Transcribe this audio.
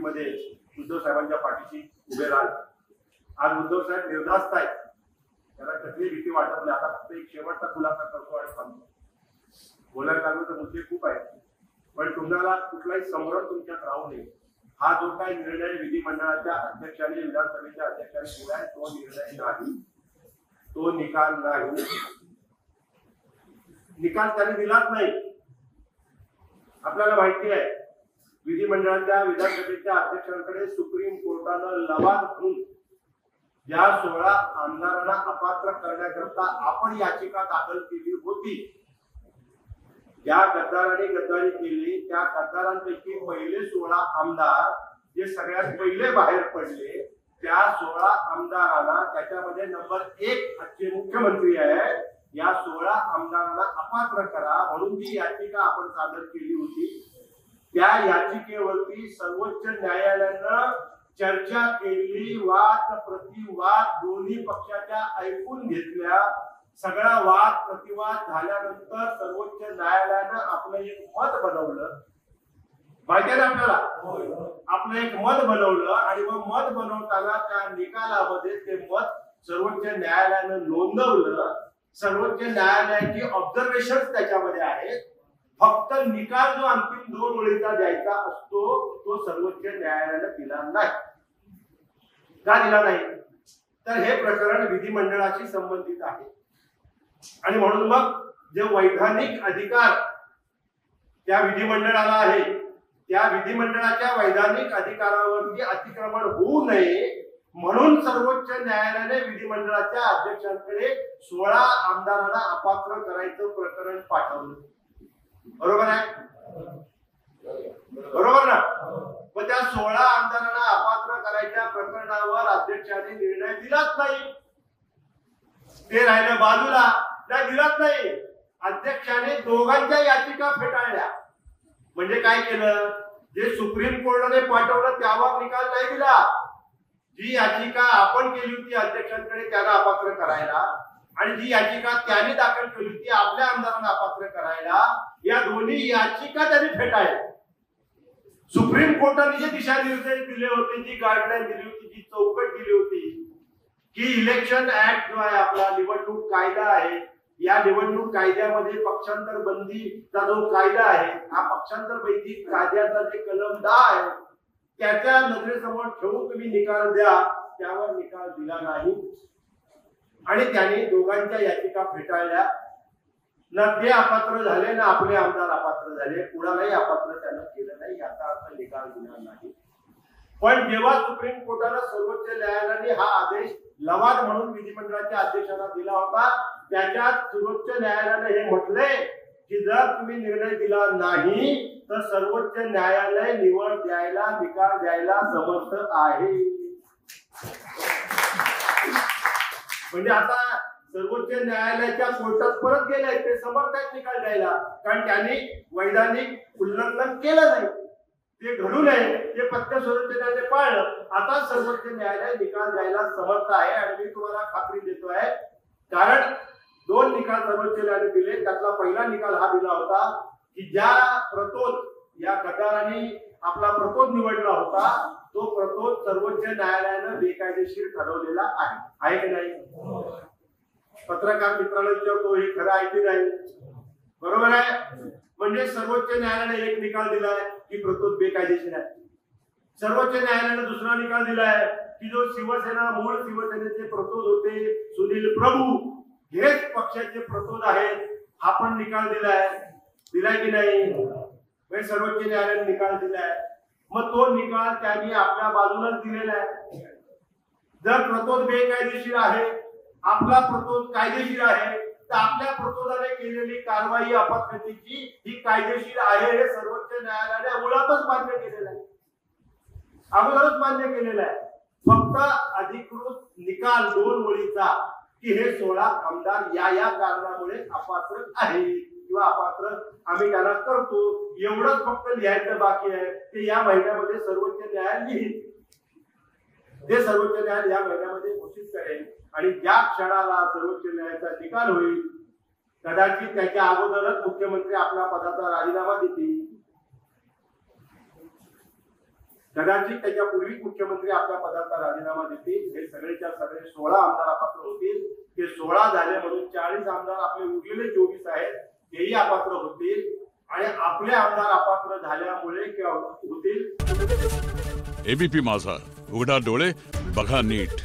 निवडणुकीमध्ये उद्धव साहेबांच्या पाठीशी उभे राहाल. आज उद्धव साहेब निर्धास्त आहेत, त्याला कसली भीती वाटत नाही. आता फक्त एक शेवटचा खुलासा करतो आणि थांबतो. बोलायला लागलो तर मुद्दे खूप आहेत, पण तुम्हाला कुठलाही संभ्रम तुमच्यात राहू नये. हा जो काही निर्णय विधिमंडळाच्या अध्यक्षांनी विधानसभेच्या अध्यक्षांनी दिला आहे तो निर्णय नाही, तो निकाल नाही. निकाल त्यांनी दिलाच नाही. आपल्याला माहिती आहे विधिमंडळाच्या विधानसभेच्या अध्यक्षांकडे सुप्रीम कोर्टानं लवाद म्हणून ज्या 16 आमदारांना अपात्र करण्याकरता आपण याचिका दाखल केली होती, ज्या गद्दारांनी गद्दारी केली त्या गद्दारांपैकी पहिले 16 आमदार जे सगळ्यात पहिले बाहेर पडले, त्या 16 आमदारांना त्याच्यामध्ये नंबर 1 आजचे मुख्यमंत्री आहे, या 16 आमदारांना अपात्र करा म्हणून जी याचिका आपण सादर केली होती, त्या याचिकेवरती सर्वोच्च न्यायालयानं चर्चा केली, वाद प्रतिवाद दोन्ही पक्षाच्या ऐकून घेतल्या. सगळा वाद प्रतिवाद झाल्यानंतर सर्वोच्च न्यायालयानं आपलं एक मत बनवलं. माहिती आहे ना आपल्याला, आपलं एक मत बनवलं आणि मग मत बनवताना त्या निकालामध्ये ते मत सर्वोच्च न्यायालयानं नोंदवलं. सर्वोच्च न्यायालयाची ऑब्झर्वेशन त्याच्यामध्ये आहेत. फक्त निकाल जो अंतिम 2 ओळीचा द्यायचा असतो तो सर्वोच्च न्यायालयानं दिला नाही. का दिला नाही? तर हे प्रकरण विधिमंडळाशी संबंधित आहे आणि म्हणून मग जे वैधानिक अधिकार त्या विधिमंडळाला आहे त्या विधिमंडळाच्या वैधानिक अधिकारावरती अतिक्रमण होऊ नये म्हणून सर्वोच्च न्यायालयाने विधिमंडळाच्या अध्यक्षांकडे 16 आमदारांना अपात्र करायचं प्रकरण पाठवलं. बरोबर आहे? बरोबर ना? मग त्या 16 आमदारांना अपात्र करायच्या प्रकरणावर अध्यक्षांनी निर्णय दिलाच नाही. ते राहिलं बाजूला, नाही दिलाच नाही. अध्यक्षाने दोघांच्या याचिका फेटाळल्या. म्हणजे काय केलं? जे सुप्रीम कोर्टाने पाठवलं त्यावर निकाल नाही दिला. जी याचिका आपण केली होती अध्यक्षांकडे त्यांना अपात्र करायला आणि जी याचिका त्यांनी दाखल केली होती आपल्या आमदारांना अपात्र करायला, या दोन्ही याचिका त्यांनी फेटाळल्या. सुप्रीम कोर्टाने जे दिशानिर्देश दिले होते, जी गाईडलाईन दिली होती, जी चौकट दिली होती की इलेक्शन ऍक्ट जो आहे आपला निवडणूक कायदा आहे, या निवडणूक कायद्यामध्ये पक्षांतर बंदीचा जो कायदा आहे, हा पक्षांतर बंदी कायद्याचा जे कलम 10 आहे त्याच्या नजरेसमोर ठेवून तुम्ही निकाल द्या, त्यावर निकाल दिला नाही आणि त्यांनी दोघांच्या याचिका फेटाळल्या. ना ते अपात्र झाले ना आपले आमदार अपात्र झाले. कुणालाही अपात्र त्यानं केलं नाही, याचा अर्थ निकाल दिला नाही. पण जेव्हा सुप्रीम कोर्टानं सर्वोच्च न्यायालयाने हा आदेश लवाद म्हणून विधिमंडळाच्या अध्यक्षांना दिला होता, त्याच्यात सर्वोच्च न्यायालयाने हे म्हटले की जर तुम्ही निर्णय दिला नाही तर सर्वोच्च न्यायालय निवड द्यायला निकाल द्यायला समर्थ आहे. म्हणजे आता सर्वोच्च न्यायालयाच्या कोर्टात परत गेले, ते समर्थ आहेत निकाल द्यायला, कारण त्यांनी वैधानिक उल्लंघन केलं नाही, ते घडू नये ते पथ्य सर्वोच्च न्यायालयाने पाळलं. आता सर्वोच्च न्यायालय निकाल द्यायला समर्थ आहे आणि मी तुम्हाला खात्री देतो आहे, कारण 2 निकाल सर्वोच्च न्यायालयाने दिले. त्यातला पहिला निकाल हा दिला होता की ज्या प्रतोद या गद्दारांनी आपला प्रतोद निवडला होता तो प्रतोद सर्वोच्च न्यायालयानं बेकायदेशीर ठरवलेला आहे की नाही? पत्रकार मित्रांना विचारतो हे खरं आहे की नाही? बरोबर आहे. म्हणजे सर्वोच्च न्यायालयाने एक निकाल दिलाय की प्रतोद बेकायदेशीर आहे. सर्वोच्च न्यायालयाने दुसरा निकाल दिलाय की जो शिवसेना मूळ शिवसेनेचे प्रतोद होते सुनील प्रभू हेच पक्षाचे प्रतोद आहेत, हा पण निकाल दिलाय की नाही? सर्वोच्च न्यायालयाने निकाल दिलाय. मग तो निकाल त्यांनी आपल्या बाजूलाच दिलेला आहे. जर प्रतोद बेकायदेशीर आहे, आपला प्रतोद कायदेशीर आहे, तर आपल्या प्रतोदाने केलेली कारवाई अपत्काची ही कायदेशीर आहे हे सर्वोच्च न्यायालयाने मुळातच मान्य केलेलं आहे, अगोदरच मान्य केलेलं आहे. फक्त अधिकृत निकाल 2 ओळीचा की हे 16 आमदार या कारणामुळे अपात्र आहेत किंवा अपात्र आम्ही त्यांना करतो, एवढंच फक्त लिहायचं बाकी आहे. ते या महिन्यामध्ये सर्वोच्च न्यायालय लिहिल, ते सर्वोच्च न्यायालय या महिन्यामध्ये घोषित करेल आणि ज्या क्षणाला सर्वोच्च न्यायालयाचा निकाल होईल कदाचित त्याच्या अगोदरच मुख्यमंत्री आपल्या पदाचा राजीनामा देतील. कदाचित त्याच्यापूर्वी मुख्यमंत्री आपल्या पदाचा राजीनामा देतील, हे सगळेच्या सगळे 16 आमदार अपात्र होतील. ते 16 झाले म्हणून 40 आमदार आपले उरलेले 24 आहेत तेही अपात्र होतील आणि आपले आमदार अपात्र झाल्यामुळे किंवा होतील. एबीपी माझा, उघडा डोळे बघा नीट.